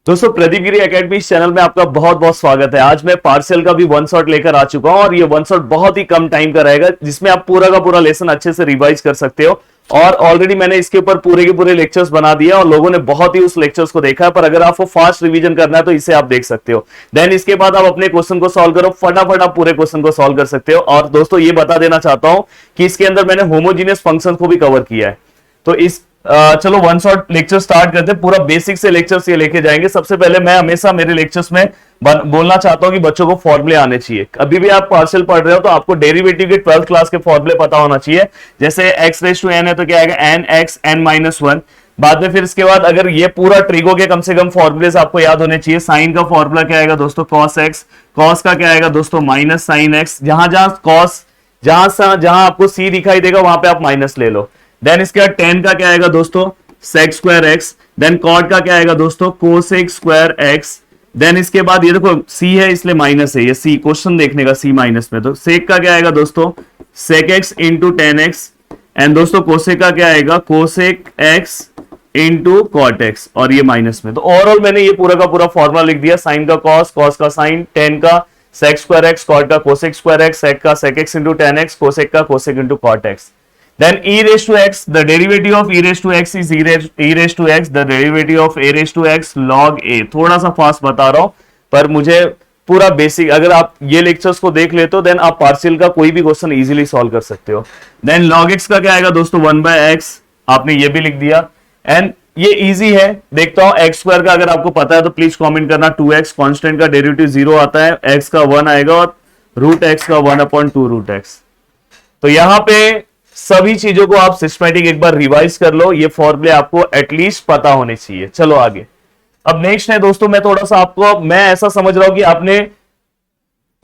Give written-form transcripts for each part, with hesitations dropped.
दोस्तों प्रदीप गिरी एकेडमी इस चैनल में आपका बहुत बहुत स्वागत है। आज मैं पार्शियल का भी वन शॉट लेकर आ चुका हूं और ये वन शॉट बहुत ही कम टाइम का रहेगा जिसमें आप पूरा का पूरा लेसन अच्छे से रिवाइज कर सकते हो। और ऑलरेडी मैंने इसके ऊपर पूरे के पूरे लेक्चर्स बना दिए और लोगों ने बहुत ही उस लेक्चर्स को देखा है, पर अगर आपको फास्ट रिवीजन करना है तो इसे आप देख सकते हो। देन इसके बाद आप अपने क्वेश्चन को सॉल्व करो, फटाफट आप पूरे क्वेश्चन को सॉल्व कर सकते हो। और दोस्तों ये बता देना चाहता हूं कि इसके अंदर मैंने होमोजीनियस फंक्शन को भी कवर किया है। तो इस चलो वन शॉट लेक्चर स्टार्ट करते हैं। पूरा बेसिक से लेक्चर्स ये लेके जाएंगे। सबसे पहले मैं हमेशा मेरे लेक्चर्स में बोलना चाहता हूं कि बच्चों को फॉर्मूले आने चाहिए। अभी भी आप पार्शियल पढ़ रहे हो तो आपको डेरिवेटिव के 12th क्लास के फॉर्मूले पता होना चाहिए। जैसे x रेज टू n है तो क्या आएगा n(x) n-1। बाद में फिर इसके बाद अगर ये पूरा ट्रिगो के कम से कम फॉर्मूलेस आपको याद होने चाहिए। साइन का फॉर्मूला क्या आएगा दोस्तों cos x, cos का क्या आएगा दोस्तों माइनस साइन x। जहां जहां cos जहां आपको c दिखाई देगा वहां पे आप माइनस ले लो। देन इसके बाद tan का क्या आएगा दोस्तों sec square x। Then cot का क्या आएगा दोस्तों cosec स्क्वायर x। देन इसके बाद ये देखो c है इसलिए माइनस है, ये c क्वेश्चन देखने का c माइनस में, तो sec का क्या आएगा दोस्तों sec x into tan x। And दोस्तों cosec का क्या आएगा cosec x into cot x और ये माइनस में। तो ओवरऑल मैंने ये पूरा का पूरा फॉर्मूला लिख दिया। साइन का cos, cos का साइन, tan का sec स्क्वायर x, cot का cosec स्क्वायर x, sec का sec x into tan x, cosec का cosec into cot x। Then e raised to x, the derivative of e raised to x is e raised to x, the derivative of a raised to x log a। थोड़ा सा fast बता रहा हूं पर मुझे पूरा basic, अगर आप ये लेक्चर्स को देख लेते हो देन आप पार्शियल का कोई भी क्वेश्चन इजीली सॉल्व कर सकते हो। देन log x का क्या आएगा दोस्तों 1/x, आपने ये भी लिख दिया। एंड ये इजी है, देखता हूं x स्क्वायर का अगर आपको पता है तो प्लीज कमेंट करना। 2x कांस्टेंट का डेरिवेटिव 0 आता है, x का 1 आएगा और रूट x का 1/2 रूट x। तो यहां पे सभी चीजों को आप सिस्टमैटिक एक बार रिवाइज कर लो। ये फॉर्मूले आपको एटलीस्ट पता होने चाहिए। चलो आगे। अब नेक्स्ट है दोस्तों, मैं थोड़ा सा आपको, मैं ऐसा समझ रहा हूं कि आपने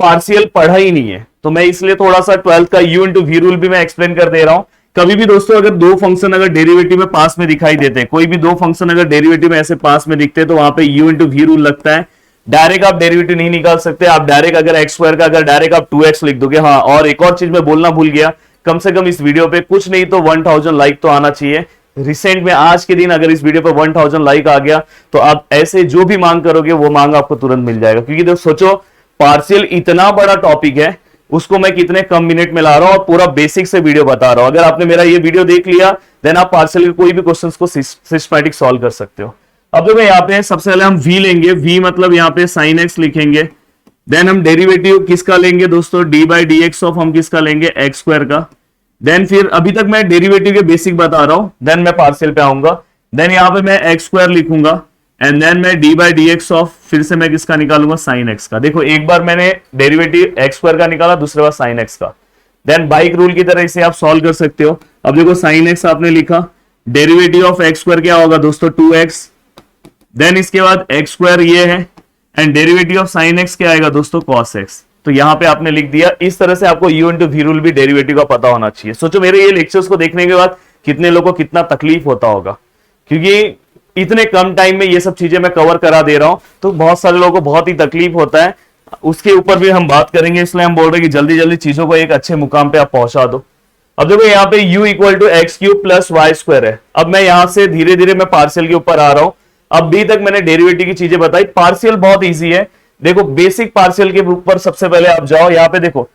पार्शियल पढ़ा ही नहीं है तो मैं इसलिए थोड़ा सा 12th का u इंटू v रूल भी मैं एक्सप्लेन कर दे रहा हूं। कभी भी दोस्तों अगर दो फंक्शन अगर डेरिवेटिव में पास में दिखाई देते हैं, कोई भी दो फंक्शन अगर डेरिवेटिव में ऐसे पास में दिखते हैं तो वहां पे u इंटू v रूल लगता है। डायरेक्ट आप डेरिवेटिव नहीं निकाल सकते। आप डायरेक्ट अगर x स्क्वायर का अगर डायरेक्ट आप 2x लिख दोगे। हाँ, और एक और चीज मैं बोलना भूल गया, कम से कम इस वीडियो पे कुछ नहीं तो 1000 लाइक तो आना चाहिए। रिसेंट में आज के दिन अगर इस वीडियो पे 1000 लाइक आ गया तो आप ऐसे जो भी मांग करोगे वो मांग आपको तुरंत मिल जाएगा। क्योंकि देखो सोचो, पार्शियल इतना बड़ा टॉपिक है, उसको मैं कितने कम मिनट में ला रहा हूं और पूरा बेसिक से वीडियो बता रहा हूं। अगर आपने मेरा ये वीडियो देख लिया देन आप पार्शियल के कोई भी क्वेश्चन को सिस्टमैटिक सॉल्व कर सकते हो। अब देखो यहाँ पे सबसे पहले हम v लेंगे। v मतलब यहाँ पे sin x लिखेंगे। देन हम डेरिवेटिव किसका लेंगे दोस्तों d/dx ऑफ हम किसका लेंगे x स्क्वायर का। देन फिर अभी तक मैं डेरिवेटिव के बेसिक बता रहा हूं, देन मैं पार्शियल पे आऊंगा। देन यहाँ पे मैं x स्क्वायर लिखूंगा एंड देन मैं d/dx ऑफ फिर से मैं किसका निकालूंगा sin x का। देखो एक बार मैंने डेरिवेटिव x स्क्वायर का निकाला, दूसरे बार sin x का। देन बाइक रूल की तरह इसे आप सॉल्व कर सकते हो। अब देखो sin x आपने लिखा, डेरिवेटिव ऑफ x स्क्वायर क्या होगा दोस्तों 2x। देन इसके बाद x स्क्वायर ये है and derivative of sin x क्या आएगा दोस्तों cos x। तो यहां पे आपने लिख दिया। इस तरह से आपको u इंटू v रूल भी डेरिवेटिव का पता होना चाहिए। सोचो मेरे ये लेक्चर्स को देखने के बाद कितने लोगों को कितना तकलीफ होता होगा, क्योंकि इतने कम टाइम में ये सब चीजें मैं कवर करा दे रहा हूं तो बहुत सारे लोगों को बहुत ही तकलीफ होता है। उसके ऊपर भी हम बात करेंगे, इसलिए हम बोल रहे हैं कि जल्दी जल्दी चीजों को एक अच्छे मुकाम पे आप पहुंचा दो। अब देखो यहाँ पे u equal to x cube plus y square है। अब मैं यहां से धीरे धीरे मैं पार्शियल के ऊपर आ रहा हूं। अभी तक मैंने डेरिवेटिव की चीजें बताई। पार्शियल बहुत इजी है। देखो बेसिक पार्शियल के ऊपर सबसे पहले आप जाओ, यहाँ पे देखो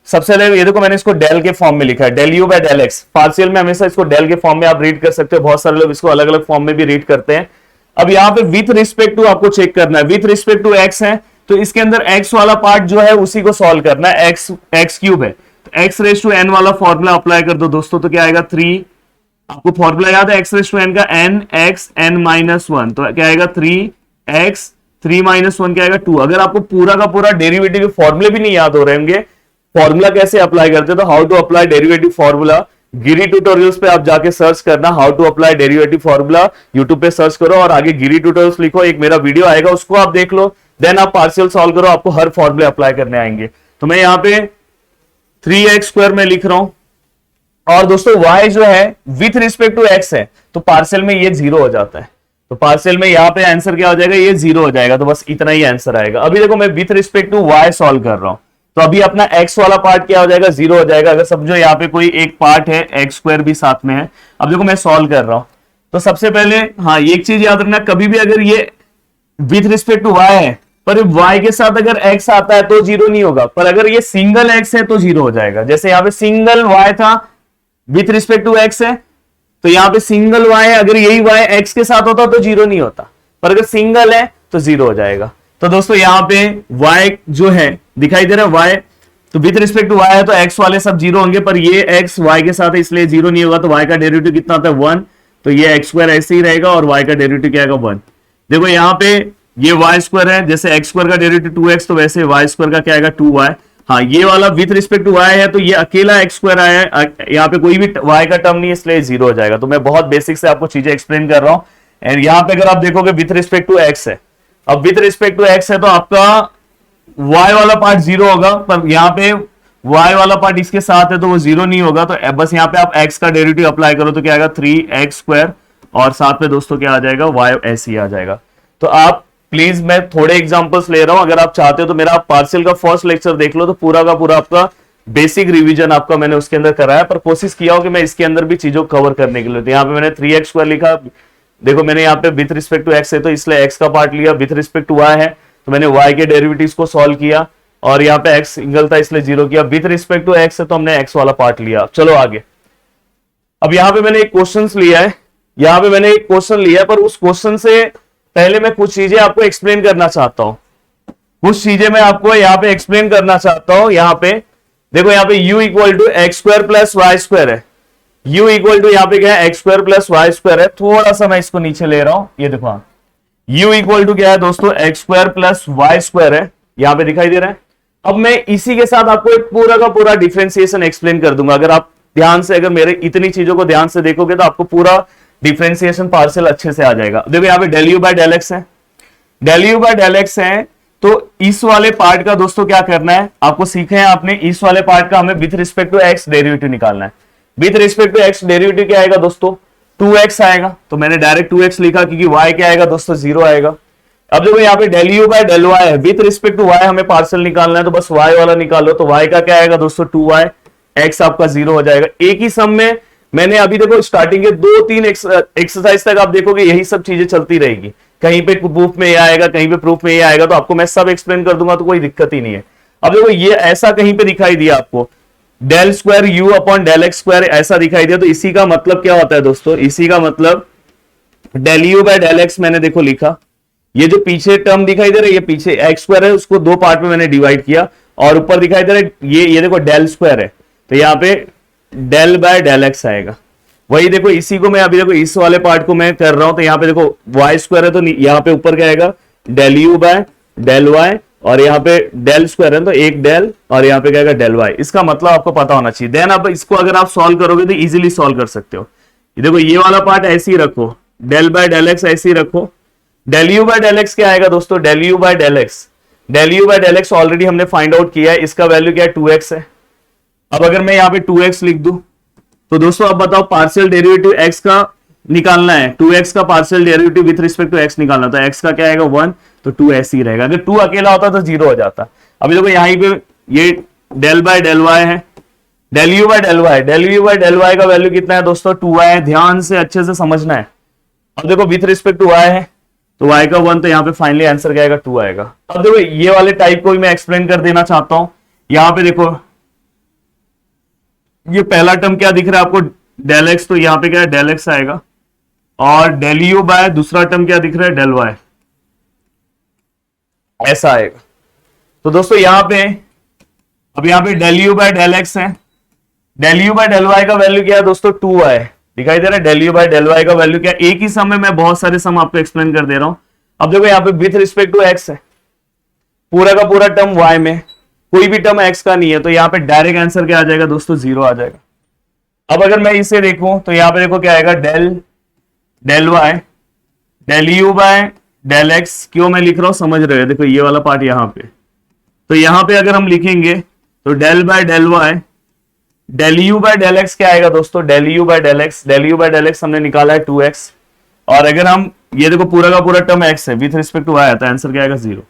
सबसे पहले ये देखो मैंने इसको डेल के फॉर्म में लिखा है, del you bye del x. Partial में हमेशा इसको डेल के फॉर्म में आप रीड कर सकते हो, बहुत सारे लोग इसको अलग अलग फॉर्म में भी रीड करते हैं। अब यहाँ पे विथ रिस्पेक्ट टू आपको चेक करना है, विथ रिस्पेक्ट टू एक्स है तो इसके अंदर एक्स वाला पार्ट जो है उसी को सॉल्व करना है। एक्स क्यूब है तो एक्स रेज टू एन वाला फॉर्मूला अप्लाई कर दो दोस्तों, तो क्या आएगा 3। आपको फॉर्मूला याद है एक्स रेज टू एन का n(x(n-1), तो क्या आएगा 3x 3-1 क्या आएगा 2। अगर आपको पूरा का पूरा डेरिवेटिव के फॉर्मूले भी नहीं याद हो रहे होंगे, फॉर्मूला कैसे अप्लाई करते हैं तो how to apply derivative formula, Giri tutorials पे आप जाके सर्च करना how to apply derivative formula. YouTube पे सर्च करो और आगे गिरी ट्यूटोरियल्स लिखो, एक मेरा वीडियो आएगा उसको आप देख लो। देन आप पार्शियल सॉल्व करो, आपको हर फॉर्मूले अप्लाई करने आएंगे। तो मैं यहाँ पे 3x स्क्वायर में लिख रहा हूं और दोस्तों y जो है विथ रिस्पेक्ट टू x है तो पार्शियल में ये 0 हो जाता है। तो पार्शियल में यहाँ पे आंसर क्या हो जाएगा, ये 0 हो जाएगा। तो बस इतना ही आंसर आएगा। अभी देखो मैं with respect to y solve कर रहा हूं तो अभी अपना x वाला पार्ट क्या हो जाएगा 0 हो जाएगा। अगर समझो यहाँ पे कोई एक पार्ट है x स्क्वायर भी साथ में है। अब देखो मैं सॉल्व कर रहा हूं तो सबसे पहले हाँ एक चीज याद रखना, कभी भी अगर ये विथ रिस्पेक्ट टू वाई है, पर y के साथ अगर x आता है तो जीरो नहीं होगा, पर अगर ये सिंगल x है तो जीरो हो जाएगा। जैसे यहाँ पे सिंगल y था, विथ रिस्पेक्ट टू x है, तो यहाँ पे सिंगल y है, अगर यही y x के साथ होता तो जीरो नहीं होता, पर अगर सिंगल है तो जीरो हो जाएगा। तो दोस्तों यहाँ पे y जो है दिखाई दे रहा है y, तो विथ रिस्पेक्ट टू y है तो x वाले सब जीरो होंगे, पर ये x y के साथ है इसलिए जीरो नहीं होगा, तो y का डेरिवेटिव कितना आता है 1, तो ये x स्क्वायर ऐसे ही रहेगा और y का डेरिवेटिव क्या आएगा 1। देखो यहाँ पे ये y स्क्वायर है, जैसे x स्क्वायर का डेरिवेटिव 2x, तो वैसे y स्क्वायर का क्या आएगा 2y। हाँ, ये वाला विथ रिस्पेक्ट टू y है तो ये अकेला x स्क्वायर आया है, यहाँ पे कोई भी y का टर्म नहीं है इसलिए जीरो हो जाएगा। तो मैं बहुत बेसिक से आपको चीजें एक्सप्लेन कर रहा हूं। एंड यहाँ पे अगर आप देखोगे विथ रिस्पेक्ट टू x है, अब विथ रिस्पेक्ट टू x है तो आपका y वाला पार्ट जीरो होगा, पर यहाँ पे y वाला पार्ट इसके साथ है तो वो जीरो नहीं होगा। तो बस यहाँ पे आप x का डेरिवेटिव अप्लाई करो तो क्या आएगा 3x स्क्वायर, और साथ में दोस्तों क्या आ जाएगा y ऐसे ही आ जाएगा। तो आप प्लीज, मैं थोड़े एग्जांपल्स ले रहा हूं, अगर आप चाहते हो तो मेरा पार्शियल का फर्स्ट लेक्चर देख लो, तो पूरा का पूरा आपका बेसिक रिवीजन आपका मैंने उसके अंदर कराया, पर कोशिश किया हो कि मैं इसके अंदर भी चीजों को कवर करने के लिए। तो यहाँ पे मैंने 3x स्क्वायर लिखा, देखो मैंने यहाँ पे विथ रिस्पेक्ट टू x है तो इसलिए x का पार्ट लिया, विथ रिस्पेक्ट टू y है तो मैंने y के डेरिवेटिव्स को सॉल्व किया, और यहाँ पे x सिंगल था इसलिए जीरो किया, विथ रिस्पेक्ट टू x है तो हमने x वाला पार्ट लिया। चलो आगे, अब यहाँ पे मैंने एक क्वेश्चन लिया है, यहाँ पे मैंने एक क्वेश्चन लिया है, पर उस क्वेश्चन से पहले मैं कुछ चीजें आपको एक्सप्लेन करना चाहता हूं, कुछ चीजें मैं आपको यहाँ पे एक्सप्लेन करना चाहता हूं। यहाँ पे देखो, यहाँ पे u equal to x square plus y square है, u इक्वल टू यहाँ पे क्या है x square plus y square है। थोड़ा सा मैं इसको नीचे ले रहा हूं, ये देखो u इक्वल टू क्या है दोस्तों x square plus y square है, यहाँ पे दिखाई दे रहा है। अब मैं इसी के साथ आपको एक पूरा का पूरा डिफरेंशिएशन एक्सप्लेन कर दूंगा। अगर आप ध्यान से, अगर मेरे इतनी चीजों को ध्यान से देखोगे तो आपको पूरा डिफरेंशिएशन पार्शियल अच्छे से आ जाएगा। देखो यहाँ पे del you bye del x है, del you bye del x है, तो इस वाले पार्ट का दोस्तों क्या करना है, आपको सीखे हैं आपने, इस वाले पार्ट का हमें with respect to x derivative निकालना है। With respect to x derivative क्या आएगा दोस्तों 2x आएगा, तो मैंने डायरेक्ट 2x लिखा क्योंकि y क्या आएगा दोस्तों 0 आएगा। अब देखो यहाँ पे del you bye del y है, विथ रिस्पेक्ट टू y हमें पार्शियल निकालना है, तो बस y वाला निकालो, तो y का क्या आएगा दोस्तों 2y, x आपका 0 हो जाएगा। एक ही सम में मैंने अभी देखो स्टार्टिंग के 2-3 एक्सरसाइज तक आप देखोगे यही सब चीजें चलती रहेगी, कहीं पे प्रूफ में ये आएगा, कहीं पे प्रूफ में ये आएगा, तो आपको मैं सब एक्सप्लेन कर दूंगा, तो कोई दिक्कत ही नहीं है। अब देखो ये ऐसा कहीं पे दिखाई दिया आपको del square u upon del x square ऐसा दिखाई दिया, तो इसी का मतलब क्या होता है दोस्तों, इसी का मतलब del you bye del x मैंने देखो लिखा, ये जो पीछे टर्म दिखाई दे रहा है ये पीछे एक्स स्क्वायर है, उसको दो पार्ट में मैंने डिवाइड किया, और ऊपर दिखाई दे रहा है ये देखो डेल स्क्वायर है, तो यहाँ पे डेल बाय डेल एक्स आएगा। वही देखो इसी को मैं अभी देखो इस वाले पार्ट को मैं कर रहा हूं, तो यहाँ पे देखो वाई स्क्वायर है, तो यहाँ पे ऊपर क्या आएगा del you bye del y, और यहाँ पे डेल स्क्वायर है तो एक डेल, और यहाँ पे क्या आएगा डेल वाई। इसका मतलब आपको पता होना चाहिए। देन अब इसको अगर आप सॉल्व करोगे तो इजीली सॉल्व कर सकते हो। देखो ये वाला पार्ट ऐसे ही रखो, डेल बाय डेल एक्स ऐसे ही रखो, del you bye del x क्या आएगा दोस्तों del you bye del x, del you bye del x already हमने फाइंड आउट किया है, इसका वैल्यू क्या है 2x है। अब अगर मैं यहाँ पे 2x लिख दूं तो दोस्तों अब बताओ पार्शियल डेरिवेटिव x का निकालना है, 2x का partial derivative with respect to x निकालना, तो x का क्या आएगा 1, तो 2 ऐसे ही रहेगा। अगर 2 अकेला होता तो 0 हो जाता। अभी देखो यहाँ पे ये डेल बाय डेल वाई है, del you bye del y, del you bye del Y का वैल्यू कितना है दोस्तों 2y है, ध्यान से अच्छे से समझना है। अब देखो विथ रिस्पेक्ट टू y है तो y का 1, तो यहाँ पे फाइनली आंसर क्या आएगा 2 आएगा। अब देखो ये वाले टाइप को भी मैं एक्सप्लेन कर देना चाहता हूं। यहाँ पे देखो ये पहला टर्म क्या दिख रहा है आपको डेल एक्स, तो यहाँ पे क्या है डेल एक्स आएगा, और डेल यू बाय दूसरा टर्म क्या दिख रहा है डेल वाई ऐसा आएगा। तो दोस्तों यहाँ पे अब यहाँ पे del you bye del x है, del you bye del Y का वैल्यू क्या है दोस्तों 2 है, दिखाई दे रहा है del you bye del Y का वैल्यू क्या। एक ही सम में मैं बहुत सारे सम आपको एक्सप्लेन कर दे रहा हूं। अब देखो यहाँ पे विथ रिस्पेक्ट टू एक्स है, पूरा का पूरा टर्म वाई में, कोई भी टर्म एक्स का नहीं है, तो यहाँ पे डायरेक्ट आंसर क्या आ जाएगा दोस्तों 0 आ जाएगा। अब अगर मैं इसे देखूं तो यहाँ पे देखो क्या आएगा del del y, del you bye del x, क्यों मैं लिख रहा हूं समझ रहे हो, देखो ये वाला पार्ट यहाँ पे, तो यहाँ पे अगर हम लिखेंगे तो del by del y, del you bye del x क्या आएगा दोस्तों del you bye del x, del you bye del x हमने निकाला है 2x, और अगर हम ये देखो पूरा का पूरा टर्म x है विथ रिस्पेक्ट टू y, तो आंसर क्या आएगा 0।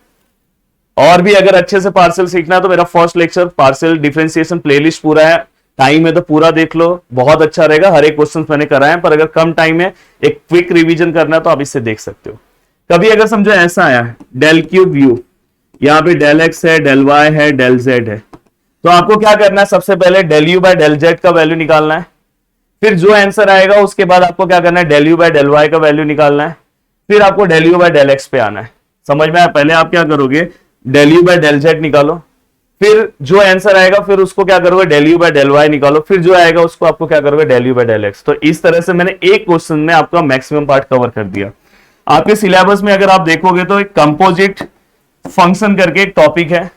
और भी अगर अच्छे से पार्शियल सीखना है तो मेरा first lecture partial differentiation playlist पूरा है, टाइम है तो पूरा देख लो, बहुत अच्छा रहेगा। हर एक क्वेश्चन मैंने कराए हैं, पर अगर कम टाइम है एक क्विक रिवीजन करना है तो आप इससे देख सकते हो। कभी अगर समझो ऐसा आया है डेल क्यूब यू, यहाँ पे डेल एक्स है, डेल वाई है, डेल जेड है, तो आपको क्या करना है, सबसे पहले del you bye del z का वैल्यू निकालना है। फिर जो आंसर आएगा उसके बाद आपको क्या करना है, del you bye del Y का वैल्यू निकालना है। फिर आपको del you bye del x पे आना है। समझ में आया? पहले आप क्या करोगे, del you bye del z निकालो, फिर जो आंसर आएगा फिर उसको क्या करोगे, del you bye del y निकालो, फिर जो आएगा उसको आपको क्या करोगे, del you bye del x. तो इस तरह से मैंने एक क्वेश्चन में आपका मैक्सिमम पार्ट कवर कर दिया। आपके सिलेबस में अगर आप देखोगे तो एक कंपोजिट फंक्शन करके एक टॉपिक है,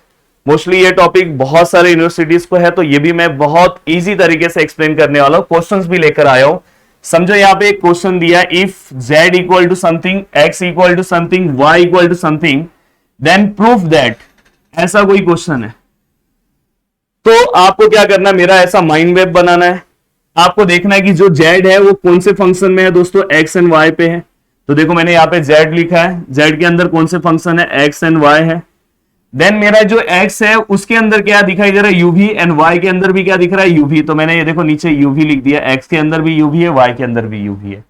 मोस्टली ये टॉपिक बहुत सारे यूनिवर्सिटीज को है, तो ये भी मैं बहुत इजी तरीके से एक्सप्लेन करने वाला हूं, क्वेश्चंस भी लेकर आया हूं। समझो यहाँ पे एक क्वेश्चन दिया, if z equal to something, x equal to something, y equal to something, then proof that, ऐसा कोई क्वेश्चन है। तो आपको क्या करना है, मेरा ऐसा माइंड मैप बनाना है। आपको देखना है कि जो z है वो कौन से फंक्शन में है दोस्तों, x एंड y पे है। तो देखो मैंने यहाँ पे z लिखा है, z के अंदर कौन से फंक्शन है, x एंड y है। देन मेरा जो x है उसके अंदर क्या दिखाई दे रहा है, uv, एंड y के अंदर भी क्या दिख रहा है, uv। तो मैंने ये देखो नीचे uv लिख दिया, x के अंदर भी uv है, y के अंदर भी uv है।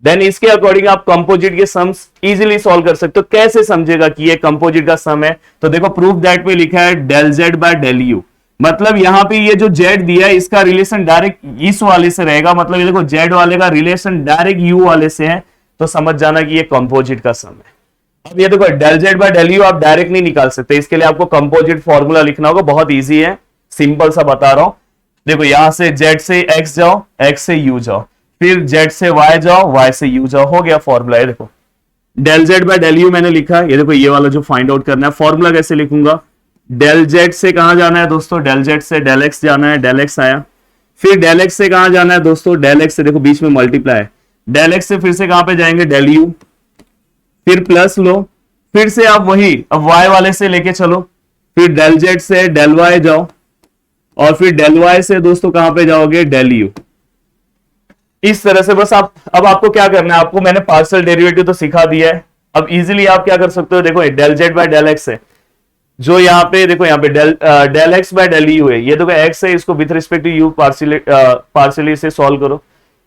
देन इसके अकॉर्डिंग आप कंपोजिट के सम्स इजीली सॉल्व कर सकते हो। कैसे समझेगा कि ये कंपोजिट का सम है, तो देखो प्रूफ दैट पे लिखा है del z by del u, मतलब यहाँ पे ये जो z दिया है इसका रिलेशन डायरेक्ट इस वाले से रहेगा, मतलब ये देखो z वाले का रिलेशन डायरेक्ट u वाले से है, तो समझ जाना कि ये कंपोजिट का सम है। अब ये देखो del z by del u आप डायरेक्ट नहीं निकाल सकते, इसके लिए आपको कंपोजिट फॉर्मूला लिखना होगा, बहुत इजी है, सिंपल सा बता रहा हूं। देखो यहां से z से x जाओ, x से u जाओ, फिर z से y जाओ, y से u जाओ, हो गया फॉर्मूला। ये देखो del z by del u मैंने लिखा है, ये देखो ये वाला जो फाइंड आउट करना है, फॉर्मूला कैसे लिखूंगा, डेल z से कहां जाना है दोस्तों, डेल z से डेल x जाना है, डेल x आया। फिर डेल x से कहां जाना है दोस्तों, डेल x से देखो बीच में मल्टीप्लाई है, डेल x से फिर से कहां पे जाएंगे, डेल u, फिर प्लस लो, फिर से आप वही अब y वाले से लेके चलो, फिर डेल z से डेल y जाओ, और फिर डेल y से दोस्तों कहां पे जाओगे, डेल u। इस तरह से बस आप, अब आपको क्या करना है, आपको मैंने पार्शियल डेरिवेटिव तो सिखा दिया है, अब इजीली आप क्या कर सकते हो, देखो del z by del x है, जो यहाँ पे देखो यहाँ पे del x by del u है, ये देखो x है, इसको with respect to u partially से सॉल्व करो।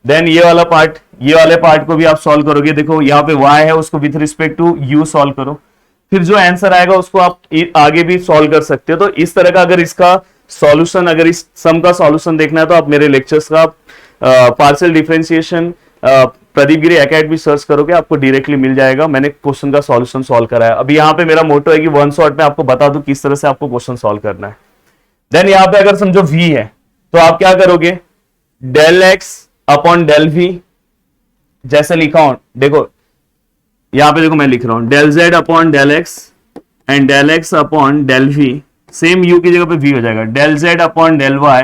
देन ये वाला पार्ट, ये वाले पार्ट को भी आप सॉल्व करोगे, देखो यहाँ पे y है, उसको with respect to u solve करो, फिर जो आंसर आएगा उसको आप आगे भी सॉल्व कर सकते हो। तो इस तरह का अगर इसका सॉल्यूशन, अगर इस सम का सॉल्यूशन देखना है तो आप मेरे लेक्चर्स का पार्शियल डिफरेंशिएशन प्रदीप गिरी एकेडमी सर्च करोगे, आपको डायरेक्टली मिल जाएगा, मैंने क्वेश्चन का सॉल्यूशन सॉल्व कराया। अभी यहाँ पे मेरा मोटो है कि वन शॉट में आपको बता दूं किस तरह से आपको क्वेश्चन सॉल्व करना है। देन यहाँ पे अगर समझो v है तो आप क्या करोगे, del x upon del v, जैसे लिखा हूं देखो यहाँ पे देखो मैं लिख रहा हूं del z upon del x and del x upon del v, same u की जगह पे v हो जाएगा, del z upon del y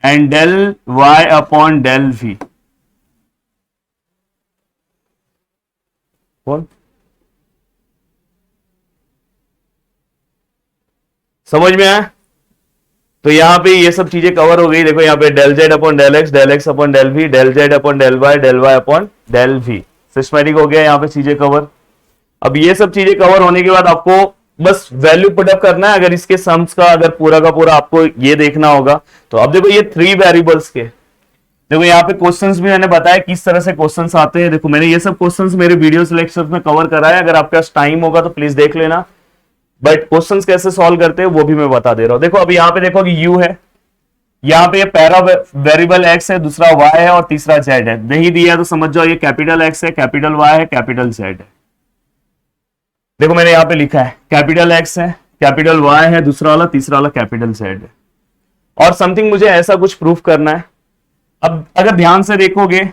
and del y upon del v। कौन समझ में आया? तो यहां पे ये सब चीजें कवर हो गई। देखो यहाँ पे del z upon del x upon del v, del z upon del y upon del v, systematic हो गया यहाँ पे चीजें कवर। अब ये सब चीजें कवर होने के बाद आपको बस वैल्यू पुटअप करना है। अगर इसके सम्स का अगर पूरा का पूरा आपको ये देखना होगा तो अब देखो ये 3 वेरिएबल्स के, देखो यहाँ पे क्वेश्चंस भी मैंने बताया किस तरह से क्वेश्चंस आते हैं। देखो मैंने ये सब क्वेश्चंस मेरे वीडियोस लेक्चर्स में कवर करा है, अगर आपके पास टाइम होगा तो प्लीज देख लेना, बट क्वेश्चंस कैसे सॉल्व करते हैं वो भी मैं बता दे रहा हूं। देखो अब यहाँ पे देखो कि यू है, यहाँ पे पैरा वेरिएबल एक्स है, दूसरा वाई है और तीसरा जेड है। नहीं दिया तो समझ जाओ ये कैपिटल एक्स है, कैपिटल वाई है, कैपिटल जेड है। देखो मैंने यहाँ पे लिखा है कैपिटल एक्स है, कैपिटल वाई है, दूसरा वाला तीसरा वाला कैपिटल जेड है, और समथिंग मुझे ऐसा कुछ प्रूफ करना है। अब अगर ध्यान से देखोगे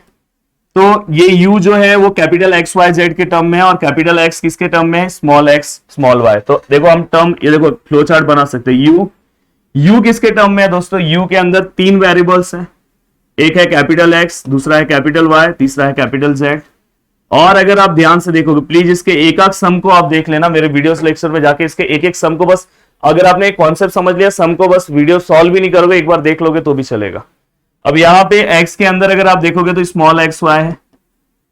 तो ये u जो है वो कैपिटल एक्स वाई जेड के टर्म में है और कैपिटल एक्स किसके टर्म में है, स्मॉल एक्स स्मॉल वाई। तो देखो हम टर्म, ये देखो फ्लो चार्ट बना सकते हैं। u किसके टर्म में है दोस्तों, u के अंदर 3 वेरिएबल्स हैं, एक है कैपिटल एक्स, दूसरा है कैपिटल वाई, तीसरा है कैपिटल जेड। और अगर आप ध्यान से देखोगे प्लीज इसके एक एक सम को आप देख लेना, मेरे वीडियोस लेक्चर में जाके इसके एक एक सम को, बस अगर आपने एक कॉन्सेप्ट समझ लिया, सम को बस वीडियो सॉल्व भी नहीं करोगे, एक बार देख लोगे तो भी चलेगा। अब यहाँ पे x के अंदर अगर आप देखोगे तो स्मॉल एक्स वाई है,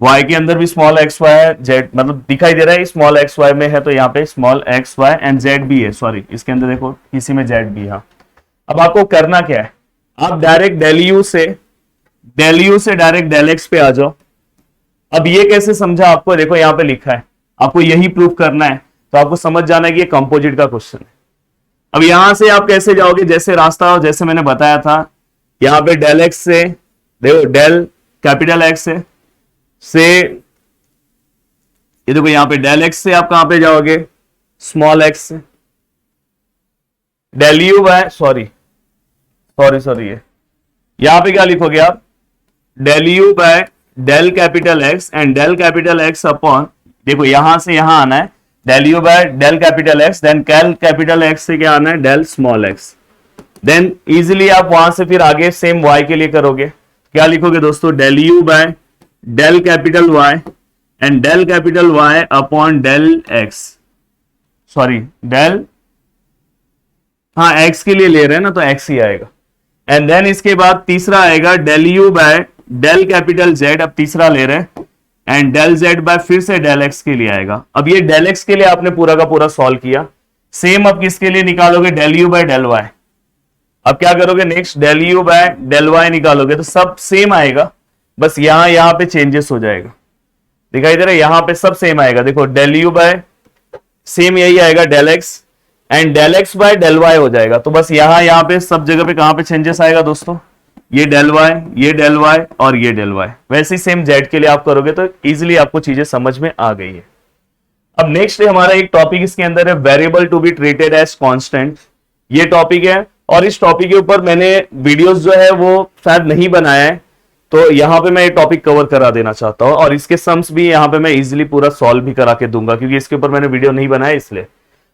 y के अंदर भी स्मॉल एक्स वाई है, z मतलब दिखाई दे रहा है स्मॉल एक्स वाई में है, तो यहाँ पे small x y and z भी है, सॉरी इसके अंदर देखो किसी में z भी है। अब आपको करना क्या है, आप डायरेक्ट डेल यू से डायरेक्ट डेल एक्स पे आ जाओ। अब ये कैसे समझा आपको, देखो यहाँ पे लिखा है आपको यही प्रूफ करना है, तो आपको समझ जाना है कि ये कंपोजिट का क्वेश्चन है। अब यहां से आप कैसे जाओगे, जैसे रास्ता जैसे मैंने बताया था, यहां पे डेल एक्स से, देखो डेल कैपिटल एक्स से ये देखो यहां पे डेल एक्स से आप कहां पे जाओगे, स्मॉल एक्स से, डेल यू बाय सॉरी ये यहां पे क्या लिखोगे आप, del you bye del capital x and del capital x upon, देखो यहां से यहां आना है del you bye del capital x, then del capital x से क्या आना है, del small x, then easily आप वहां से फिर आगे सेम y के लिए करोगे, क्या लिखोगे दोस्तों, del you bye del capital y and del capital y upon del x, sorry del, हाँ x के लिए ले रहे हैं ना तो x ही आएगा, एंड देन इसके बाद तीसरा आएगा del you bye del capital z, अब तीसरा ले रहे हैं, एंड डेल z बाय फिर से डेल x के लिए आएगा। अब ये डेल x के लिए आपने पूरा का पूरा सॉल्व किया, सेम अब किसके लिए निकालोगे, del you bye del y, अब क्या करोगे next, del you bye del y निकालोगे तो सब सेम आएगा, बस यहां पे चेंजेस हो जाएगा, दिखाई दे रहा है, यहां पे सब सेम आएगा, देखो डेल यू बाय सेम यही आएगा del x and del x by del y हो जाएगा, तो बस यहां पे सब जगह पे कहां पे चेंजेस आएगा दोस्तों, ये डेल y, ये डेल y और ये डेल y, वैसे ही सेम z के लिए आप करोगे तो इजीली आपको चीजें समझ में आ गई है। अब नेक्स्ट हमारा एक टॉपिक इसके अंदर है variable to be treated as constant, ये टॉपिक है, और इस टॉपिक के ऊपर मैंने वीडियोस जो है वो शायद नहीं बनाया है, तो यहाँ पे मैं ये टॉपिक कवर करा देना चाहता हूँ, और इसके सम्स भी यहाँ पे मैं इजीली पूरा सॉल्व भी करा के दूंगा, क्योंकि इसके ऊपर मैंने वीडियो नहीं बनाया इसलिए।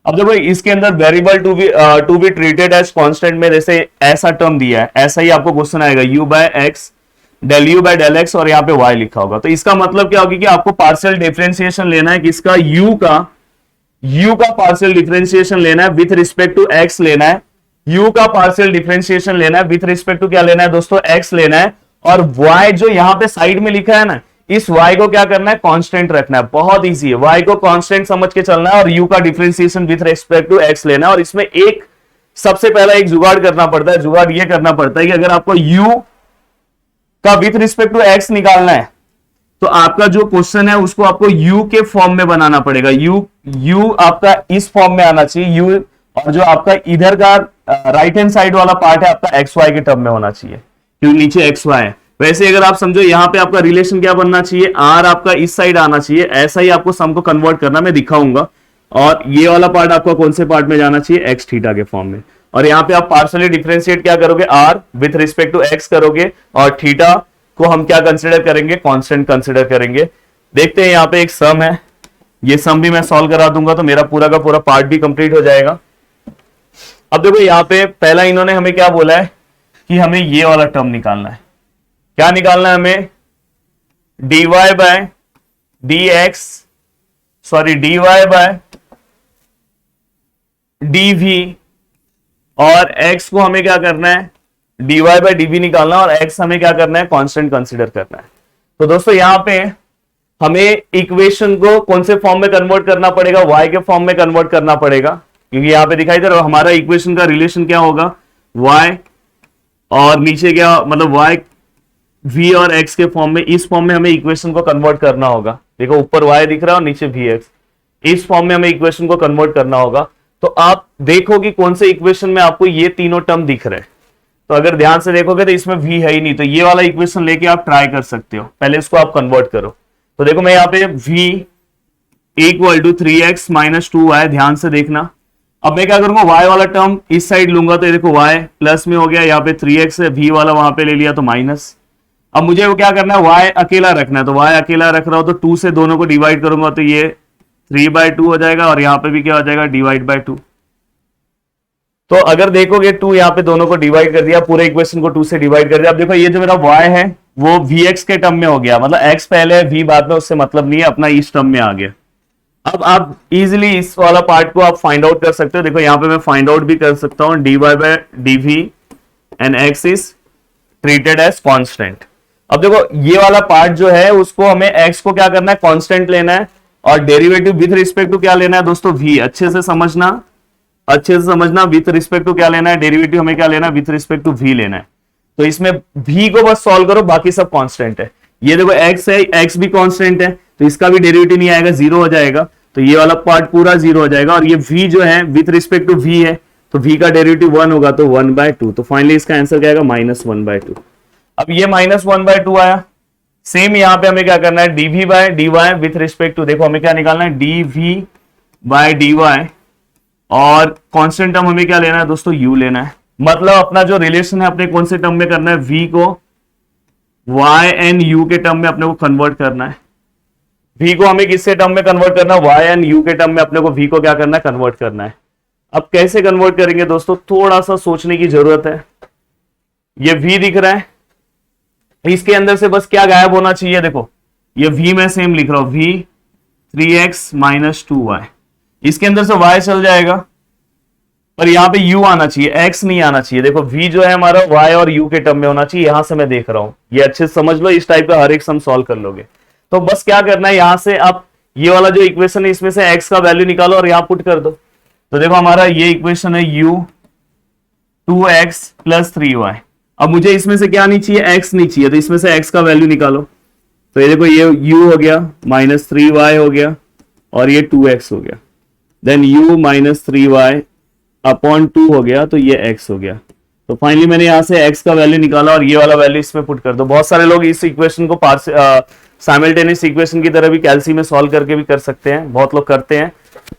अब देखो इसके अंदर variable to be treated as constant में जैसे ऐसा टर्म दिया है, ऐसा ही आपको क्वेश्चन आएगा, u by x, del you bye del x और यहाँ पे y लिखा होगा, तो इसका मतलब क्या होगा कि आपको पार्शियल डिफरेंशिएशन लेना है, किसका, u का पार्शियल डिफरेंशिएशन लेना है विथ रिस्पेक्ट टू x लेना है, u का पार्शियल डिफरेंशिएशन लेना है विथ रिस्पेक्ट टू क्या लेना है दोस्तों, x लेना है, और y जो यहाँ पे साइड में लिखा है ना, इस y को क्या करना है, कांस्टेंट रखना है, बहुत इजी है, y को कांस्टेंट समझ के चलना है और u का differentiation with respect to x लेना है। और इसमें एक सबसे पहला एक जुगाड़ करना पड़ता है, जुगाड़ ये करना पड़ता है कि अगर आपको u का विथ रिस्पेक्ट टू x निकालना है तो आपका जो क्वेश्चन है उसको आपको u के फॉर्म में बनाना पड़ेगा, u आपका इस फॉर्म में आना चाहिए, u और जो आपका इधर का राइट हैंड साइड वाला पार्ट है आपका एक्स वाई के टर्म में होना चाहिए, क्योंकि नीचे एक्स वाई है। वैसे अगर आप समझो यहाँ पे आपका रिलेशन क्या बनना चाहिए, आर आपका इस साइड आना चाहिए, ऐसा ही आपको सम को कन्वर्ट करना मैं दिखाऊंगा, और ये वाला पार्ट आपका कौन से पार्ट में जाना चाहिए, एक्स थीटा के फॉर्म में, और यहाँ पे आप पार्शियली डिफरेंशिएट क्या करोगे, r with respect to x करोगे, और थीटा को हम क्या कंसिडर करेंगे, कांस्टेंट कंसिडर करेंगे। देखते हैं यहाँ पे एक सम है, ये सम भी मैं सॉल्व करा दूंगा तो मेरा पूरा का पूरा पार्ट भी कंप्लीट हो जाएगा। अब देखो यहाँ पे पहला इन्होंने हमें क्या बोला है कि हमें ये वाला टर्म निकालना है, क्या निकालना है हमें, dy by dx, sorry dy by dv, और x को हमें क्या करना है, dy बाय dv निकालना, और x हमें क्या करना है, कांस्टेंट कंसीडर करना है। तो दोस्तों यहाँ पे हमें इक्वेशन को कौन से फॉर्म में कन्वर्ट करना पड़ेगा, y के फॉर्म में कन्वर्ट करना पड़ेगा, क्योंकि यहाँ पे दिखाई दे रहा है हमारा इक्वेशन का रिलेशन क्या होगा, y और नीचे क्या मतलब y v और x के फॉर्म में, इस फॉर्म में हमें इक्वेशन को कन्वर्ट करना होगा। देखो ऊपर y दिख रहा है और नीचे vx, इस फॉर्म में हमें इक्वेशन को कन्वर्ट करना होगा। तो आप देखो कि कौन से इक्वेशन में आपको ये तीनों टर्म दिख रहे हैं, तो अगर ध्यान से देखोगे तो इसमें v है ही नहीं, तो ये वाला इक्वेशन लेके आप ट्राई कर सकते हो, पहले इसको आप कन्वर्ट करो। तो देखो मैं यहाँ पे v equal to 3x minus 2y, ध्यान से देखना। अब मैं क्या करूंगा, y वाला टर्म इस साइड लूंगा, तो ये देखो y प्लस में हो गया, यहाँ पे 3x है, v वाला वहां पे ले लिया तो माइनस। अब मुझे वो क्या करना है, y अकेला रखना है, तो y अकेला रख रहा हो तो 2 से दोनों को डिवाइड करूंगा तो ये 3/2 हो जाएगा, और यहाँ पे भी क्या हो जाएगा, डिवाइड/2। तो अगर देखोगे 2 यहाँ पे दोनों को डिवाइड कर दिया, पूरे इक्वेशन को 2 से डिवाइड कर दिया। अब देखो ये जो मेरा y है वो vx के टर्म में हो गया, मतलब x पहले है v बाद में, उससे मतलब नहीं है, अपना इस टर्म में आ गया। अब आप इजिली इस वाला पार्ट को आप फाइंड आउट कर सकते हो। देखो यहाँ पे मैं फाइंड आउट भी कर सकता हूँ, dy by dv and x is treated as constant. अब देखो ये वाला पार्ट जो है उसको हमें x को क्या करना है, कांस्टेंट लेना है, और डेरिवेटिव विथ रिस्पेक्ट टू क्या लेना है दोस्तों, v। अच्छे से समझना, विथ रिस्पेक्ट टू क्या लेना है, डेरिवेटिव हमें क्या लेना है, विथ रिस्पेक्ट टू v लेना है। तो इसमें v को बस सॉल्व करो, बाकी सब कांस्टेंट है। ये देखो x है, x भी कांस्टेंट है, तो इसका भी डेरिवेटिव नहीं आएगा, जीरो हो जाएगा। तो ये वाला पार्ट पूरा जीरो हो जाएगा। और ये v जो है विथ रिस्पेक्ट टू v है, तो v का डेरिवेटिव 1 होगा, तो 1/2। तो फाइनली इसका आंसर क्या आएगा, -1/2। अब ये -1/2 आया। सेम यहाँ पे हमें क्या करना है, dv/dy विथ रिस्पेक्ट टू, देखो हमें क्या निकालना है, dv/dy, और कांस्टेंट टर्म हमें क्या लेना है दोस्तों, u लेना है। मतलब अपना जो रिलेशन है अपने कौन से टर्म में करना है, v को y एंड u के टर्म में अपने को कन्वर्ट करना है। v को हमें किससे टर्म में कन्वर्ट करना है, y एंड u के टर्म में अपने को v को क्या करना है, कन्वर्ट करना है। अब कैसे कन्वर्ट करेंगे दोस्तों, थोड़ा सा सोचने की जरूरत है। ये v दिख रहा है, इसके अंदर से बस क्या गायब होना चाहिए, देखो ये v में सेम लिख रहा हूं, v 3x - 2y, इसके अंदर से y चल जाएगा, पर यहां पे u आना चाहिए, x नहीं आना चाहिए। देखो v जो है हमारा y और u के टर्म में होना चाहिए, यहां से मैं देख रहा हूं, ये अच्छे से समझ लो, इस टाइप का हर एक सम सॉल्व कर लोगे। तो बस क्या करना है, यहां से आप ये वाला जो इक्वेशन है इसमें से x का वैल्यू निकालो और यहां पुट कर दो। तो देखो हमारा ये इक्वेशन है u 2x + 3y। अब मुझे इसमें से क्या नहीं चाहिए, x नहीं चाहिए, तो इसमें से x का वैल्यू निकालो। तो ये देखो ये u हो गया, -3y हो गया, और ये 2x हो गया, देन u - 3y अपॉन 2 हो गया, तो ये x हो गया। तो फाइनली मैंने यहां से x का वैल्यू निकाला और ये वाला वैल्यू इसमें पुट कर दो। बहुत सारे लोग इस इक्वेशन को साइमल्टेनियस इक्वेशन की तरह भी कैल्सी में सॉल्व करके भी कर सकते हैं, बहुत लोग करते हैं,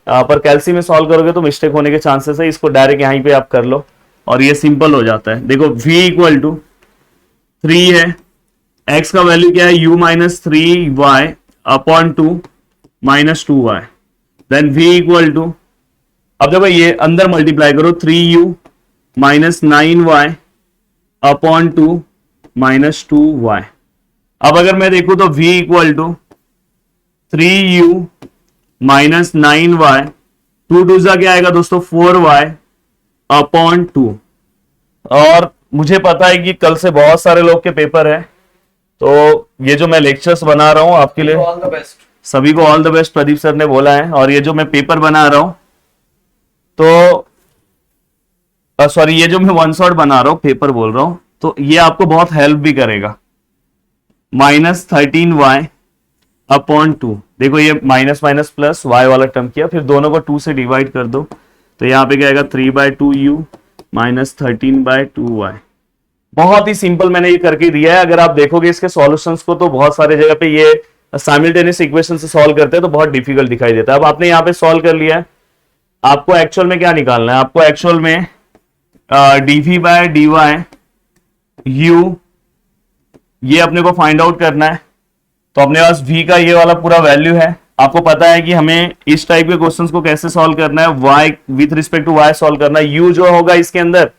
पर कैल्सी में सॉल्व करोगे तो मिस्टेक होने के चांसेस है। इसको डायरेक्ट यहीं पे आप कर लो और ये सिंपल हो जाता है। देखो v = 3 है, x का वैल्यू क्या है, u - 3y upon 2 - 2y, then v = अब देखो ये अंदर मल्टीप्लाई करो, 3u - 9y अपॉन 2 - 2y। अब अगर मैं देखूं तो v = 3u - 9y, 2 2 जा क्या आएगा दोस्तों, 4y अपॉन 2। और मुझे पता है कि कल से बहुत सारे लोग के पेपर है, तो ये जो मैं लेक्चर्स बना रहा हूं आपके लिए, ऑल द बेस्ट, सभी को all the best Pradeep sir ने बोला है। और ये जो मैं पेपर बना रहा हूं, तो सॉरी ये जो मैं वन शॉट बना रहा हूं, पेपर बोल रहा हूं, तो ये आपको बहुत हेल्प भी करेगा। -13y अपॉन 2, देखो ये माइनस माइनस प्लस y वाला टर्म किया, फिर दोनों को 2 से डिवाइड कर दो, तो यहाँ पे क्या आएगा, 3/2u - 13/2y। बहुत ही सिंपल मैंने ये करके दिया है। अगर आप देखोगे इसके सॉल्यूशंस को, तो बहुत सारे जगह पे ये साइमल्टेनियस इक्वेशन से सॉल्व करते हैं तो बहुत डिफिकल्ट दिखाई देता है। अब आपने यहाँ पे सॉल्व कर लिया है, आपको एक्चुअल में क्या निकालना है, आपको एक्चुअल में dv/dy u ये अपने को फाइंड आउट करना है। तो अपने पास v का ये वाला पूरा वैल्यू है। आपको पता है कि हमें इस टाइप के क्वेश्चंस को कैसे सॉल्व करना है, y with respect to y solve करना है। u जो होगा इसके अंदर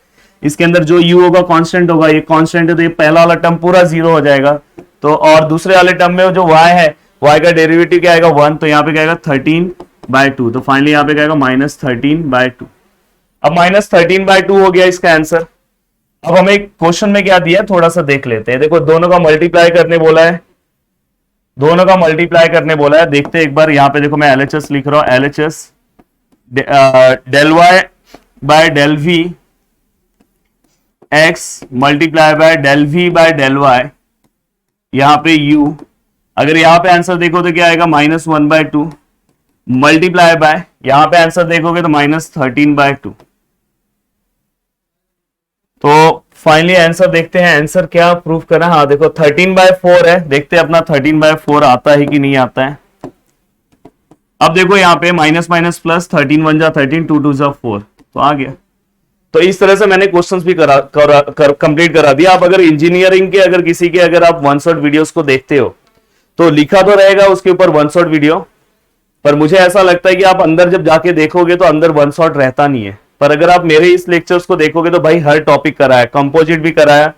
जो u होगा कांस्टेंट होगा, ये कांस्टेंट है तो ये पहला वाला टर्म पूरा जीरो हो जाएगा। तो और दूसरे वाले टर्म में जो y है, y का डेरिवेटिव क्या आएगा 1, तो यहाँ पे क्या आएगा 13/2। तो फाइनली यहाँ पे क्या आएगा -13/2। अब -13/2 हो गया इसका आंसर। अब हमें क्वेश्चन में क्या दिया है थोड़ा सा देख लेते हैं। देखो दोनों का मल्टीप्लाई करने बोला है, देखते हैं एक बार। यहाँ पे देखो मैं LHS लिख रहा हूं, LHS del y by del v x multiply by del v by del y, यहाँ पे u। अगर यहाँ पे आंसर देखो तो क्या आएगा -1/2 मल्टीप्लाई बाय, यहाँ पे आंसर देखोगे तो -13/2। तो फाइनली आंसर देखते हैं, आंसर क्या प्रूफ करना है। हाँ देखो 13/4 है, देखते हैं अपना 13/4 आता है कि नहीं आता है। अब देखो यहाँ पे माइनस माइनस प्लस, 13 1 जा 13, 2 2 जा 4, तो आ गया। तो इस तरह से मैंने क्वेश्चंस भी कंप्लीट करा दिया। आप अगर इंजीनियरिंग के अगर किसी के अगर आप वन शॉट वीडियोस को देखते हो तो लिखा तो रहेगा उसके ऊपर वन शॉट वीडियो, पर मुझे ऐसा लगता है कि आप अंदर जब जाके देखोगे तो अंदर वन शॉट रहता नहीं है। पर अगर आप मेरे इस लेक्चर्स को देखोगे तो भाई हर टॉपिक कराया, कंपोजिट भी कराया,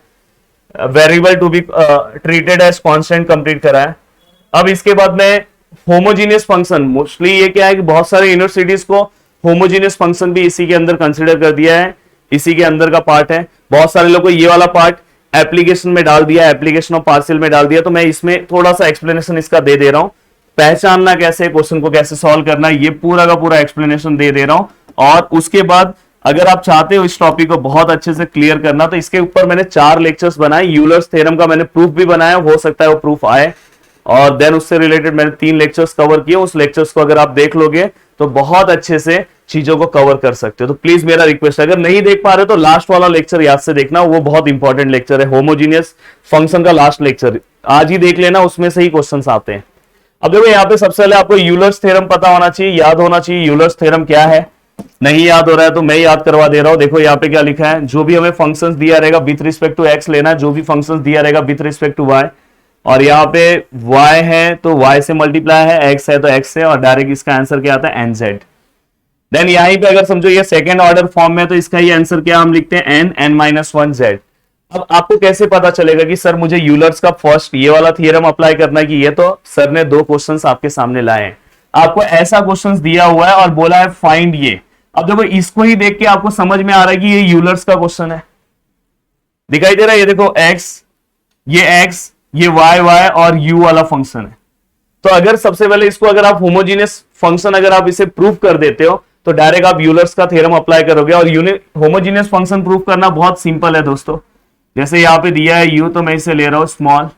variable to be treated as constant complete कराया। अब इसके बाद में होमोजीनियस फंक्शन, मोस्टली ये क्या है कि बहुत सारे यूनिवर्सिटीज को होमोजीनियस फंक्शन भी इसी के अंदर कंसिडर कर दिया है, इसी के अंदर का पार्ट है। बहुत सारे लोगों को ये वाला पार्ट एप्लीकेशन में डाल दिया, एप्लीकेशन ऑफ पार्शियल में डाल दिया। तो मैं इसमें थोड़ा सा एक्सप्लेनेशन इसका दे रहा हूं, पहचानना कैसे, क्वेश्चन को कैसे सॉल्व करना, ये पूरा का पूरा एक्सप्लेनेशन दे रहा हूं। और उसके बाद अगर आप चाहते हो इस टॉपिक को बहुत अच्छे से क्लियर करना, तो इसके ऊपर मैंने 4 लेक्चर्स बनाए। यूलर्स थ्योरम का मैंने प्रूफ भी बनाया, हो सकता है वो प्रूफ आए। और देन उससे रिलेटेड मैंने 3 लेक्चर्स कवर किए। उस लेक्चर्स को अगर आप देख लोगे तो बहुत अच्छे से चीजों को कवर कर सकते हो। तो प्लीज मेरा रिक्वेस्ट है, अगर नहीं देख पा रहे तो लास्ट वाला लेक्चर याद से देखना, वो बहुत इंपॉर्टेंट लेक्चर है, होमोजीनियस फंक्शन का लास्ट लेक्चर आज ही देख लेना, उसमें से ही क्वेश्चंस आते हैं। अब देखो यहाँ पे सबसे पहले आपको यूलर्स थ्योरम पता होना चाहिए, याद होना चाहिए यूलर्स थ्योरम क्या है। नहीं याद हो रहा है तो मैं याद करवा दे रहा हूं। देखो यहाँ पे क्या लिखा है, जो भी हमें फंक्शंस दिया रहेगा विथ रिस्पेक्ट टू एक्स लेना है, जो भी फंक्शंस दिया रहेगा विथ रिस्पेक्ट टू वाई, और यहाँ पे y है तो y से मल्टीप्लाई है, x है तो x से, और डायरेक्ट इसका आंसर क्या आता है nz। देन यहीं पे अगर समझो ये सेकेंड ऑर्डर फॉर्म में, तो इसका ये आंसर क्या हम लिखते हैं n-1z। अब आपको कैसे पता चलेगा कि सर मुझे यूलर्स का फर्स्ट ये वाला थियरम अप्लाई करना है, कि ये तो सर ने 2 क्वेश्चंस आपके सामने लाए हैं, आपको ऐसा क्वेश्चंस दिया हुआ है और बोला है फाइंड ये। अब देखो इसको ही देख के आपको समझ में आ रहा है कि ये यूलर्स का क्वेश्चन है, दिखाई दे रहा है, ये देखो x, ये y और u वाला फंक्शन है। तो अगर सबसे पहले इसको अगर आप होमोजीनियस फंक्शन अगर आप इसे प्रूव कर देते हो तो डायरेक्ट आप यूलर्स का थ्योरम अप्लाई करोगे। और होमोजीनियस फंक्शन प्रूव करना बहुत सिंपल है दोस्तों। जैसे यहां पे दिया है u, तो मैं इसे ले रहा हूं स्मॉल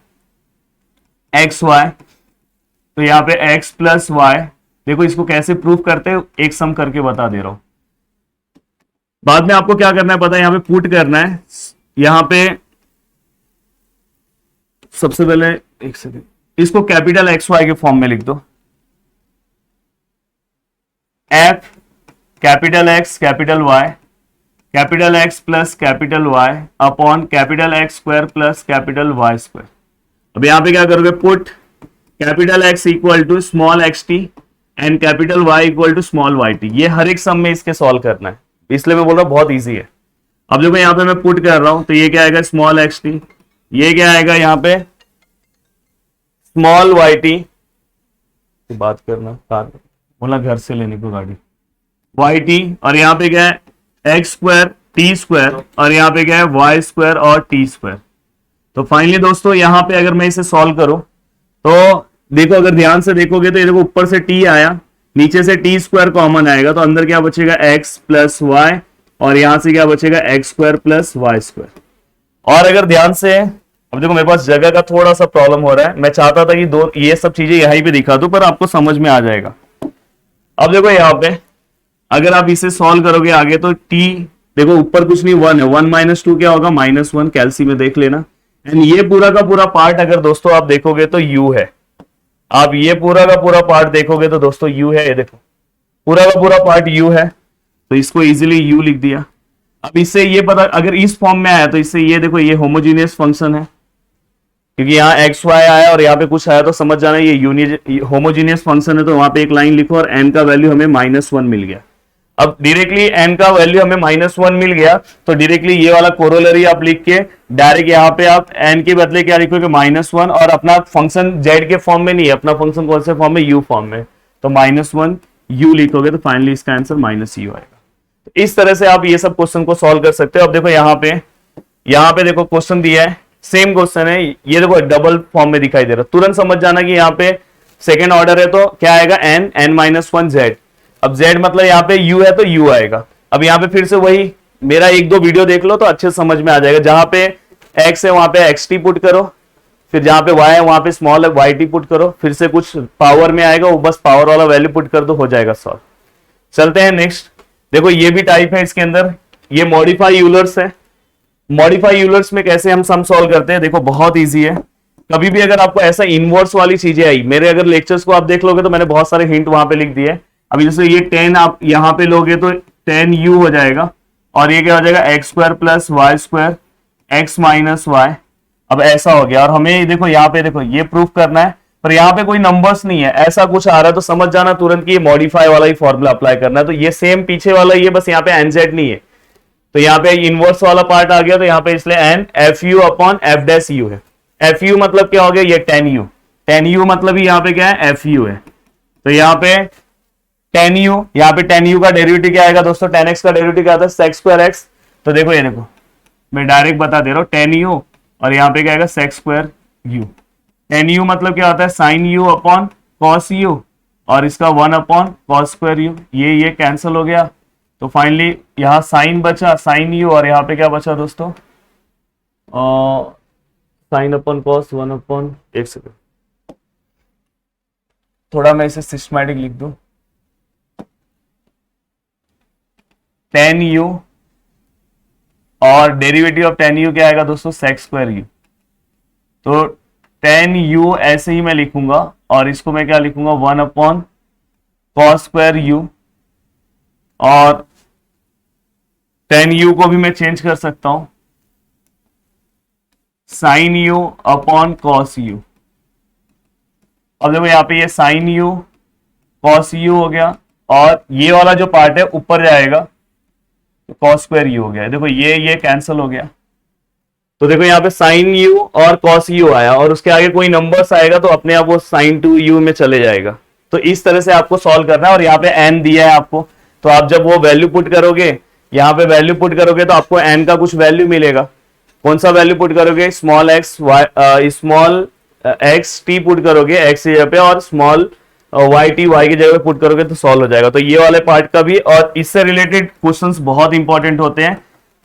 एक्स वाई, तो यहाँ पे x प्लस वाई, देखो इसको कैसे प्रूव करते हैं एक सम करके बता दे रहा हूं। बाद में आपको क्या करना है पता है, यहाँ पे पुट करना है, यहाँ पे सबसे पहले एक सेकंड इसको कैपिटल एक्स वाई के फॉर्म में लिख दो, f capital x capital y, capital x plus capital y upon capital x square plus capital y square. अब यहां पे क्या करोगे, put capital x equal to small x t and capital y equal to small y t. ये हर एक सम में इसके सॉल्व करना है, इसलिए मैं बोल रहा हूं बहुत इजी है। अब देखो यहां पे मैं पुट कर रहा हूं, तो ये क्या आएगा स्मॉल एक्स टी, ये क्या आएगा यहाँ पे स्मॉल वाई टी, बात करना कार बोला घर से लेने को गाड़ी, वाई टी, और यहाँ पे क्या है एक्स स्क्वायर टी स्क्वायर, और यहाँ पे क्या है वाई स्क्वायर और टी स्क्वायर। तो फाइनली दोस्तों यहाँ पे अगर मैं इसे सॉल्व करूं तो देखो अगर ध्यान से देखोगे तो ये देखो ऊपर से टी आया, नीचे से टी स्क्वायर कॉमन आएगा, तो अंदर क्या बचेगा एक्स प्लस वाई, और यहां से क्या बचेगा x square plus y square. और अगर ध्यान से, अब देखो मेरे पास जगह का थोड़ा सा प्रॉब्लम हो रहा है, मैं चाहता था कि दो ये सब चीजें यहीं पे दिखा दूं, पर आपको समझ में आ जाएगा। अब देखो यहाँ पे अगर आप इसे सॉल्व करोगे आगे तो टी देखो ऊपर कुछ नहीं 1 है, 1 माइनस 2 क्या होगा -1, कैल्सी में देख लेना। एंड ये पूरा का पूरा पार्ट अगर दोस्तों आप देखोगे तो u है, आप ये पूरा का पूरा पार्ट देखोगे तो दोस्तों u है, ये देखो पूरा का पूरा पार्ट u है, तो इसको इजीली u लिख दिया। अब इससे ये पता अगर इस फॉर्म में आया तो इससे ये देखो ये होमोजीनियस फंक्शन है, क्योंकि यहाँ एक्स वाई आया और यहाँ पे कुछ आया तो समझ जाना ये होमोजीनियस फंक्शन है। तो वहां पे एक लाइन लिखो और n का वैल्यू हमें -1 मिल गया। अब डायरेक्टली n का वैल्यू हमें -1 मिल गया तो डायरेक्टली ये वाला कोरोलरी आप लिख के डायरेक्ट यहाँ पे आप n के बदले क्या लिखोगे -1, और अपना फंक्शन z के फॉर्म में नहीं है, अपना फंक्शन कौन से फॉर्म में u फॉर्म में, तो -1 u लिखोगे तो फाइनली इसका आंसर -u आएगा। तो इस तरह से आप ये सब क्वेश्चन को सॉल्व कर सकते हो। अब देखो यहाँ पे देखो क्वेश्चन दिया है, सेम क्वेश्चन है, ये देखो डबल फॉर्म में दिखाई दे रहा है, तुरंत समझ जाना कि यहाँ पे सेकेंड ऑर्डर है तो क्या आएगा n-1 z। अब z मतलब यहाँ पे u है तो u आएगा। अब यहाँ पे फिर से वही मेरा 1-2 वीडियो देख लो तो अच्छे समझ में आ जाएगा, जहां पे x है वहां पे xt पुट करो, फिर जहां पे y है वहां पे स्मॉल yt पुट करो, फिर से कुछ पावर में आएगा वो बस पावर वाला वैल्यू पुट कर दो, हो जाएगा सॉल्व। चलते हैं नेक्स्ट। देखो ये भी टाइप है इसके अंदर, ये मॉडिफाई यूलर्स है। मॉडिफाई यूलर्स में कैसे हम सम सॉल्व करते हैं, देखो बहुत इजी है। कभी भी अगर आपको ऐसा इनवर्स वाली चीजें आई, मेरे अगर लेक्चर्स को आप देख लोगे तो मैंने बहुत सारे हिंट वहां पे लिख दिए। अभी जैसे ये 10 आप यहां पे लोगे तो 10u हो जाएगा, और ये क्या हो जाएगा x square plus y square x minus y. अब ऐसा हो गया, और हमें देखो यहाँ पे देखो ये प्रूफ करना है, पर यहाँ पे कोई नंबर्स नहीं है, ऐसा कुछ आ रहा है तो समझ जाना तुरंत कि ये मॉडिफाई वाला ही फॉर्मूला अप्लाई करना है। तो ये सेम पीछे वाला ये बस यहाँ पे एनजेड नहीं है, तो यहाँ पे इनवर्स वाला पार्ट आ गया, तो यहाँ पे इसलिए n f u upon f dash u है। एफ यू मतलब क्या हो गया, ये 10u, 10u मतलब ही यहाँ पे क्या है एफ यू है। तो यहाँ पे 10u, यहाँ पे 10u का डेरिवेटिव क्या आएगा दोस्तों, 10x का डेरिवेटिव क्या आता है sec स्क्वायर x। तो देखो ये देखो मैं डायरेक्ट बता दे रहा हूँ 10u, और यहाँ पे क्या आएगा sec स्क्वायर u। 10u मतलब क्या होता है sin u upon cos u, और इसका 1 अपॉन cos स्क्वायर u, ये कैंसिल हो गया। तो फाइनली यहाँ साइन बचा sin u, और यहाँ पे क्या बचा दोस्तों साइन अपॉन कॉस 1 अपॉन, एक सेकेंड थोड़ा मैं इसे सिस्टमैटिक लिख दूं, tan u और डेरिवेटिव ऑफ tan u क्या आएगा दोस्तों, sec स्क्वायर u। तो tan u ऐसे ही मैं लिखूंगा और इसको मैं क्या लिखूंगा 1 cos स्क्वायर u, और tan u को भी मैं चेंज कर सकता हूं sin u upon cos u। और देखो यहाँ पे ये sin u cos u हो गया, और ये वाला जो पार्ट है ऊपर जाएगा तो cos स्क्वायर u हो गया। देखो ये कैंसिल हो गया, तो देखो यहाँ पे sin u और cos u आया, और उसके आगे कोई नंबर्स आएगा तो अपने आप वो sin 2u में चले जाएगा। तो इस तरह से आपको सॉल्व करना है, और यहाँ पे n दिया है आपको, तो आप जब वो वैल्यू पुट करोगे, यहाँ पे वैल्यू पुट करोगे तो आपको n का कुछ वैल्यू मिलेगा। कौन सा वैल्यू पुट करोगे, स्मॉल एक्स टी पुट करोगे x की जगह पे, और स्मॉल वाई टी वाई की जगह पे पुट करोगे तो सॉल्व हो जाएगा। तो ये वाले पार्ट का भी, और इससे रिलेटेड क्वेश्चंस बहुत इंपॉर्टेंट होते हैं।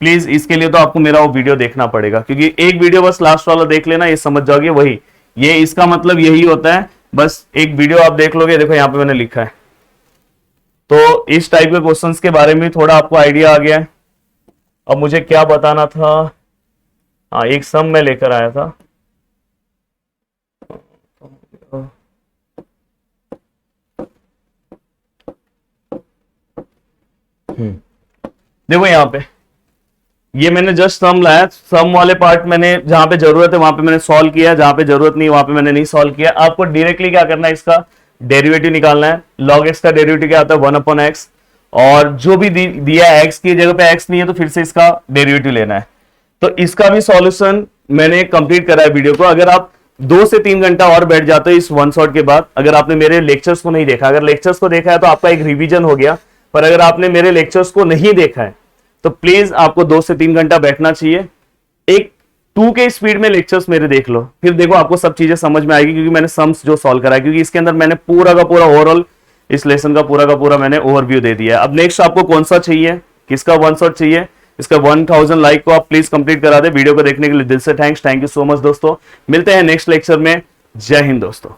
प्लीज इसके लिए तो आपको मेरा वो वीडियो देखना पड़ेगा, क्योंकि एक वीडियो बस लास्ट वाला देख लेना, ये समझ जाओगे वही, ये इसका मतलब यही होता है, बस एक वीडियो आप देख लोगे। देखो यहाँ पे मैंने लिखा है, तो इस टाइप के क्वेश्चंस के बारे में थोड़ा आपको आइडिया आ गया है। अब मुझे क्या बताना था, हाँ एक सम में लेकर आया था, देखो यहाँ पे ये मैंने जस्ट सम लाया, सम वाले पार्ट मैंने जहां पे जरूरत है वहां पे मैंने सॉल्व किया, जहां पे जरूरत नहीं वहां पे मैंने नहीं सॉल्व किया। आपको डायरेक्टली क्या करना है, इसका डेरिवेटिव निकालना है। log x का डेरिवेटिव क्या आता है 1/x, और जो भी दिया है x की जगह पे x नहीं है तो फिर से इसका डेरिवेटिव लेना है। तो इसका भी सॉल्यूशन मैंने कंप्लीट करा है वीडियो को। अगर आप 2 से 3 घंटा और बैठ जाते हो इस वन शॉट के बाद, अगर आपने मेरे लेक्चर्स को नहीं देखा, अगर लेक्चर्स को देखा है तो आपका एक रिवीजन हो गया, पर अगर आपने मेरे लेक्चर्स को नहीं देखा है तो प्लीज आपको 2 से 3 घंटा बैठना चाहिए। एक 2 के स्पीड में लेक्चर्स मेरे देख लो, फिर देखो आपको सब चीजें समझ में आएगी, क्योंकि मैंने सम्स जो सॉल्व करा है, क्योंकि इसके अंदर मैंने पूरा का पूरा ओवरऑल इस लेसन का पूरा का पूरा मैंने ओवरव्यू दे दिया है। अब नेक्स्ट आपको कौन सा चाहिए, किसका वन शॉट चाहिए, इसका 1000 लाइक को आप प्लीज कंप्लीट करा दे। वीडियो को देखने के लिए दिल से thanks, thank you so much दोस्तों। मिलते हैं नेक्स्ट लेक्चर में। जय हिंद दोस्तों।